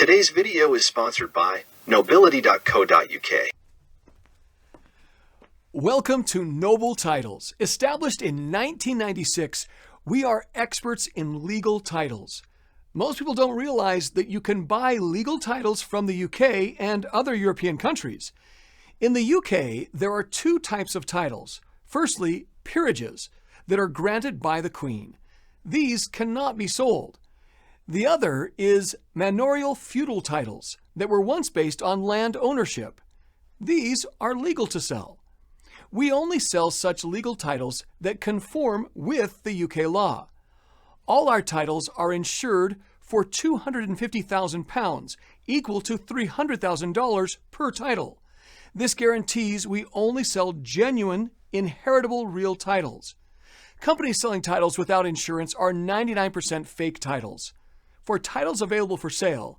Today's video is sponsored by nobility.co.uk. Welcome to Noble Titles. Established in 1996, we are experts in legal titles. Most people don't realize that you can buy legal titles from the UK and other European countries. In the UK, there are two types of titles. Firstly, peerages that are granted by the Queen. These cannot be sold. The other is manorial feudal titles that were once based on land ownership. These are legal to sell. We only sell such legal titles that conform with the UK law. All our titles are insured for £250,000, equal to $300,000 per title. This guarantees we only sell genuine, inheritable real titles. Companies selling titles without insurance are 99% fake titles. For titles available for sale,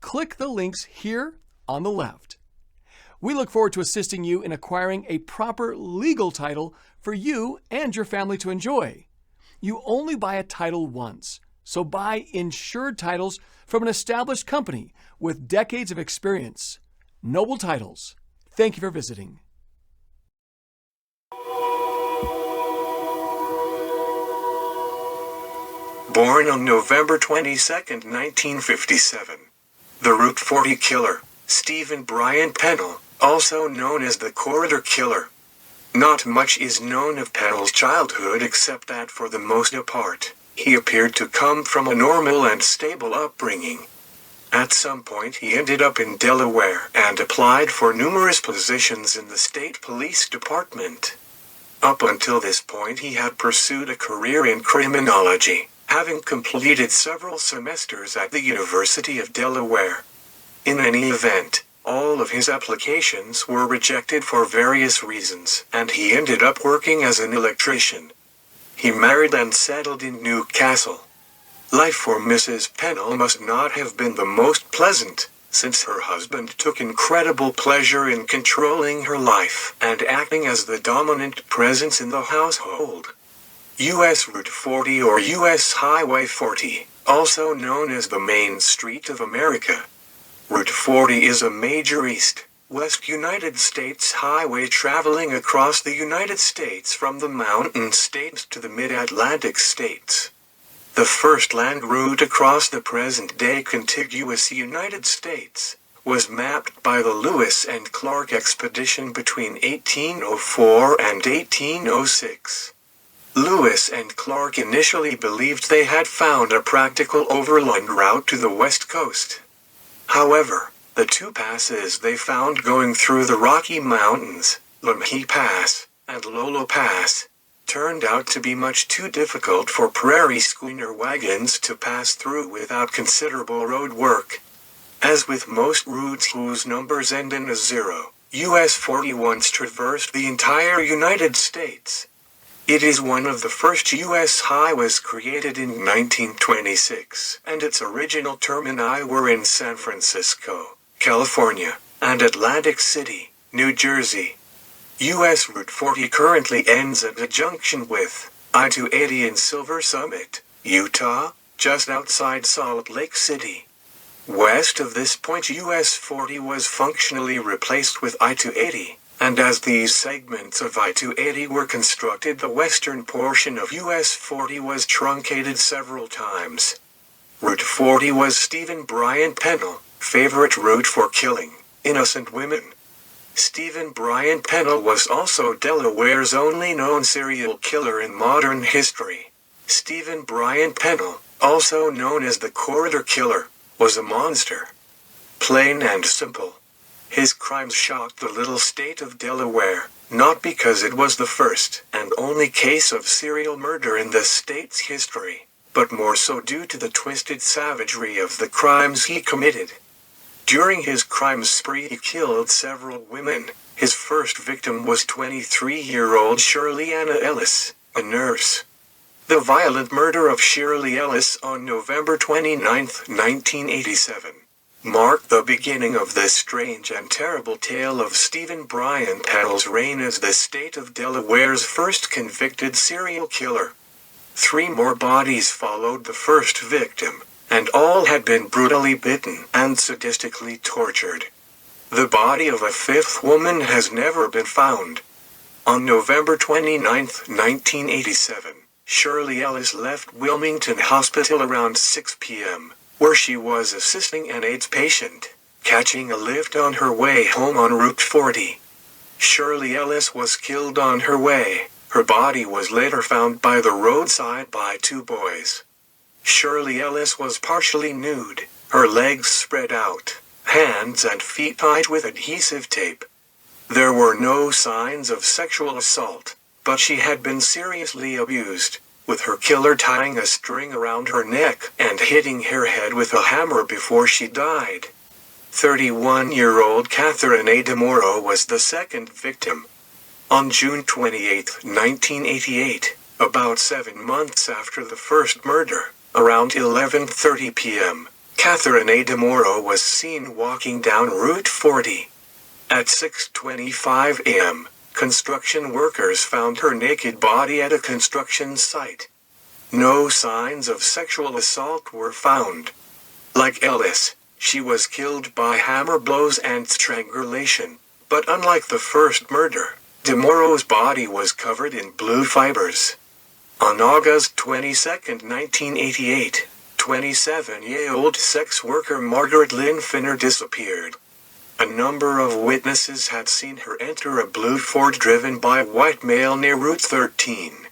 click the links here on the left. We look forward to assisting you in acquiring a proper legal title for you and your family to enjoy. You only buy a title once, so buy insured titles from an established company with decades of experience. Noble Titles. Thank you for visiting. Born on November 22, 1957. The Route 40 Killer, Stephen Brian Pennell, also known as the Corridor Killer. Not much is known of Pennell's childhood except that for the most part, he appeared to come from a normal and stable upbringing. At some point he ended up in Delaware and applied for numerous positions in the state police department. Up until this point he had pursued a career in criminology, having completed several semesters at the University of Delaware. In any event, all of his applications were rejected for various reasons, and he ended up working as an electrician. He married and settled in Newcastle. Life for Mrs. Pennell must not have been the most pleasant, since her husband took incredible pleasure in controlling her life and acting as the dominant presence in the household. U.S. Route 40 or U.S. Highway 40, also known as the Main Street of America. Route 40 is a major east-west United States highway traveling across the United States from the mountain states to the mid-Atlantic states. The first land route across the present-day contiguous United States was mapped by the Lewis and Clark expedition between 1804 and 1806. Lewis and Clark initially believed they had found a practical overland route to the west coast. However, the two passes they found going through the Rocky Mountains, Lemhi Pass and Lolo Pass, turned out to be much too difficult for prairie schooner wagons to pass through without considerable road work. As with most routes whose numbers end in a zero, US 40 once traversed the entire United States. It is one of the first U.S. highways created in 1926, and its original termini were in San Francisco, California, and Atlantic City, New Jersey. U.S. Route 40 currently ends at a junction with I-280 in Silver Summit, Utah, just outside Salt Lake City. West of this point US 40 was functionally replaced with I-280. And as these segments of I-280 were constructed, the western portion of US 40 was truncated several times. Route 40 was Stephen Brian Pennell, favorite route for killing innocent women. Stephen Brian Pennell was also Delaware's only known serial killer in modern history. Stephen Brian Pennell, also known as the Corridor Killer, was a monster. Plain and simple. His crimes shocked the little state of Delaware, not because it was the first and only case of serial murder in the state's history, but more so due to the twisted savagery of the crimes he committed. During his crime spree he killed several women. His first victim was 23-year-old Shirley Anna Ellis, a nurse. The violent murder of Shirley Ellis on November 29, 1987. Marked the beginning of this strange and terrible tale of Stephen Brian Pennell's reign as the state of Delaware's first convicted serial killer. 3 more bodies followed the first victim, and all had been brutally bitten and sadistically tortured. The body of a fifth woman has never been found. On November 29, 1987, Shirley Ellis left Wilmington Hospital around 6 p.m., where she was assisting an AIDS patient, catching a lift on her way home on Route 40. Shirley Ellis was killed on her way. Her body was later found by the roadside by two boys. Shirley Ellis was partially nude, her legs spread out, hands and feet tied with adhesive tape. There were no signs of sexual assault, but she had been seriously abused, with her killer tying a string around her neck and hitting her head with a hammer before she died. 31-year-old Catherine A. DeMoro was the second victim. On June 28, 1988, about 7 months after the first murder, around 11:30 p.m., Catherine A. DeMoro was seen walking down Route 40. At 6:25 a.m., construction workers found her naked body at a construction site. No signs of sexual assault were found. Like Ellis, she was killed by hammer blows and strangulation, but unlike the first murder, DeMoro's body was covered in blue fibers. On August 22, 1988, 27-year-old sex worker Margaret Lynn Finner disappeared. A number of witnesses had seen her enter a blue Ford driven by a white male near Route 13.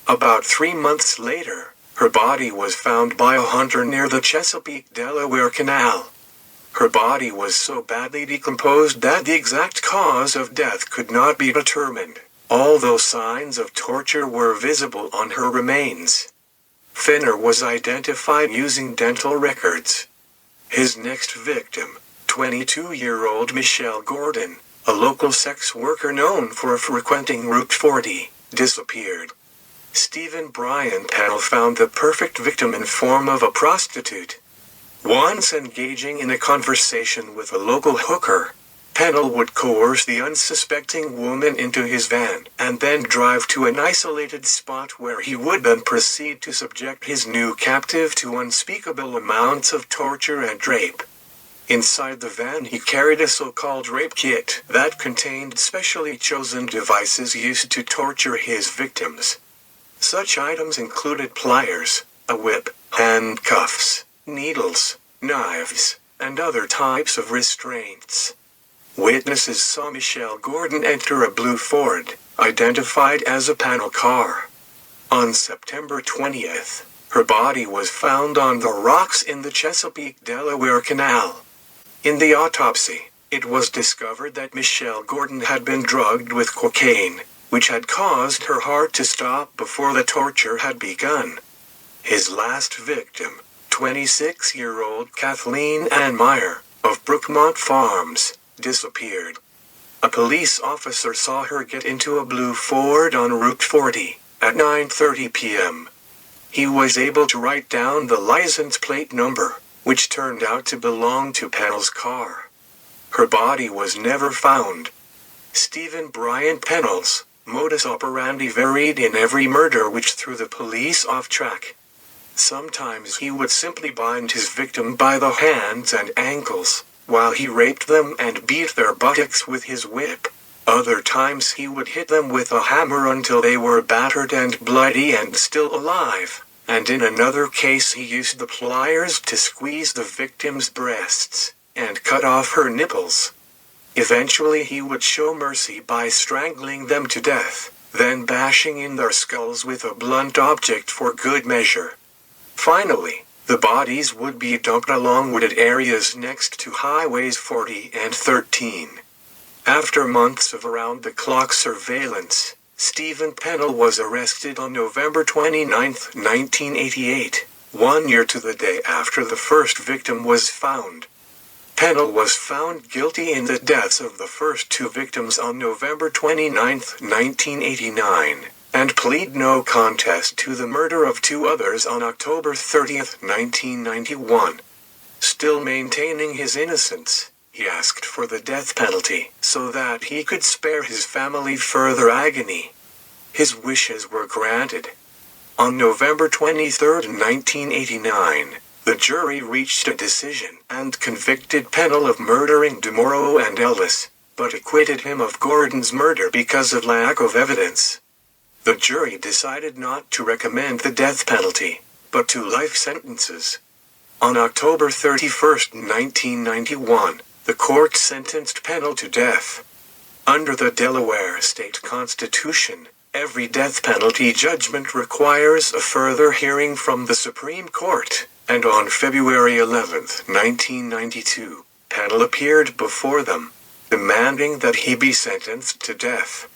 About 3 months later, her body was found by a hunter near the Chesapeake, Delaware Canal. Her body was so badly decomposed that the exact cause of death could not be determined, although signs of torture were visible on her remains. Finner was identified using dental records. His next victim, 22-year-old Michelle Gordon, a local sex worker known for frequenting Route 40, disappeared. Stephen Brian Pennell found the perfect victim in form of a prostitute. Once engaging in a conversation with a local hooker, Pennell would coerce the unsuspecting woman into his van and then drive to an isolated spot where he would then proceed to subject his new captive to unspeakable amounts of torture and rape. Inside the van he carried a so-called rape kit that contained specially chosen devices used to torture his victims. Such items included pliers, a whip, handcuffs, needles, knives, and other types of restraints. Witnesses saw Michelle Gordon enter a blue Ford, identified as a Pennell car. On September 20th, her body was found on the rocks in the Chesapeake, Delaware Canal. In the autopsy, it was discovered that Michelle Gordon had been drugged with cocaine, which had caused her heart to stop before the torture had begun. His last victim, 26-year-old Kathleen Ann Meyer, of Brookmont Farms, disappeared. A police officer saw her get into a blue Ford on Route 40, at 9:30 p.m. He was able to write down the license plate number, which turned out to belong to Pennell's car. Her body was never found. Stephen Brian Pennell's modus operandi varied in every murder, which threw the police off track. Sometimes he would simply bind his victim by the hands and ankles, while he raped them and beat their buttocks with his whip. Other times he would hit them with a hammer until they were battered and bloody and still alive, and in another case he used the pliers to squeeze the victim's breasts and cut off her nipples. Eventually he would show mercy by strangling them to death, then bashing in their skulls with a blunt object for good measure. Finally, the bodies would be dumped along wooded areas next to highways 40 and 13. After months of around-the-clock surveillance, Stephen Pennell was arrested on November 29, 1988, 1 year to the day after the first victim was found. Pennell was found guilty in the deaths of the first two victims on November 29, 1989. And plead no contest to the murder of two others on October 30, 1991. Still maintaining his innocence, he asked for the death penalty so that he could spare his family further agony. His wishes were granted. On November 23, 1989, The jury reached a decision and convicted Pennell of murdering DeMorrow and Ellis, but acquitted him of Gordon's murder because of lack of evidence. The jury decided not to recommend the death penalty, but to life sentences. On October 31, 1991, the court sentenced Pennell to death. Under the Delaware state constitution, every death penalty judgment requires a further hearing from the Supreme Court, and on February 11, 1992, Pennell appeared before them, demanding that he be sentenced to death.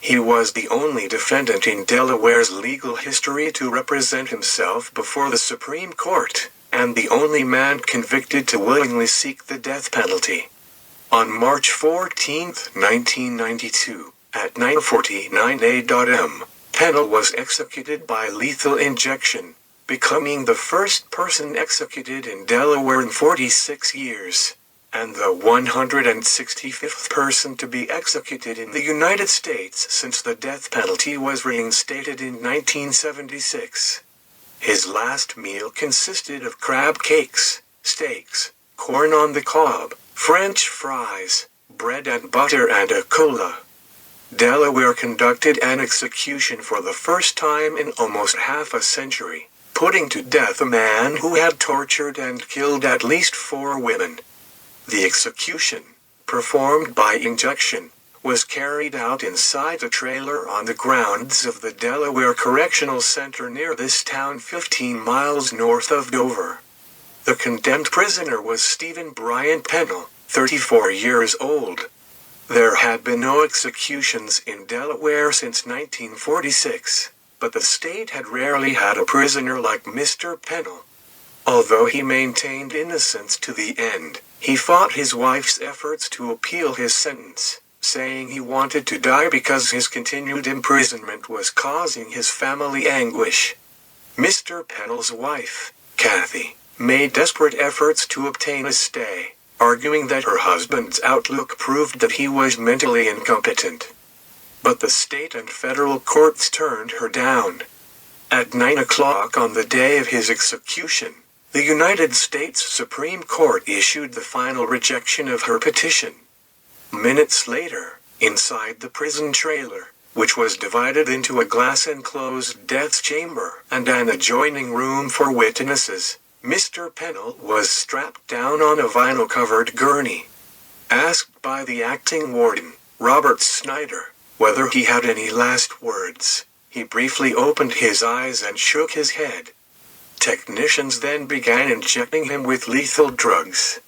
He was the only defendant in Delaware's legal history to represent himself before the Supreme Court, and the only man convicted to willingly seek the death penalty. On March 14, 1992, at 9:49 a.m., Pennell was executed by lethal injection, becoming the first person executed in Delaware in 46 years, and the 165th person to be executed in the United States since the death penalty was reinstated in 1976. His last meal consisted of crab cakes, steaks, corn on the cob, French fries, bread and butter and a cola. Delaware conducted an execution for the first time in almost half a century, putting to death a man who had tortured and killed at least 4 women. The execution, performed by injection, was carried out inside a trailer on the grounds of the Delaware Correctional Center near this town 15 miles north of Dover. The condemned prisoner was Stephen Brian Pennell, 34 years old. There had been no executions in Delaware since 1946, but the state had rarely had a prisoner like Mr. Pennell. Although he maintained innocence to the end, he fought his wife's efforts to appeal his sentence, saying he wanted to die because his continued imprisonment was causing his family anguish. Mr. Pennell's wife, Kathy, made desperate efforts to obtain a stay, arguing that her husband's outlook proved that he was mentally incompetent. But the state and federal courts turned her down. At 9 o'clock on the day of his execution, the United States Supreme Court issued the final rejection of her petition. Minutes later, inside the prison trailer, which was divided into a glass-enclosed death chamber and an adjoining room for witnesses, Mr. Pennell was strapped down on a vinyl-covered gurney. Asked by the acting warden, Robert Snyder, whether he had any last words, he briefly opened his eyes and shook his head. Technicians then began injecting him with lethal drugs.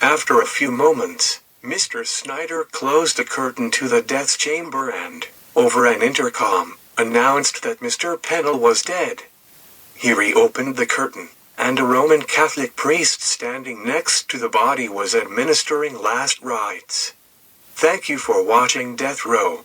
After a few moments, Mr. Snyder closed the curtain to the death chamber and, over an intercom, announced that Mr. Pennell was dead. He reopened the curtain, and a Roman Catholic priest standing next to the body was administering last rites. Thank you for watching Death Row.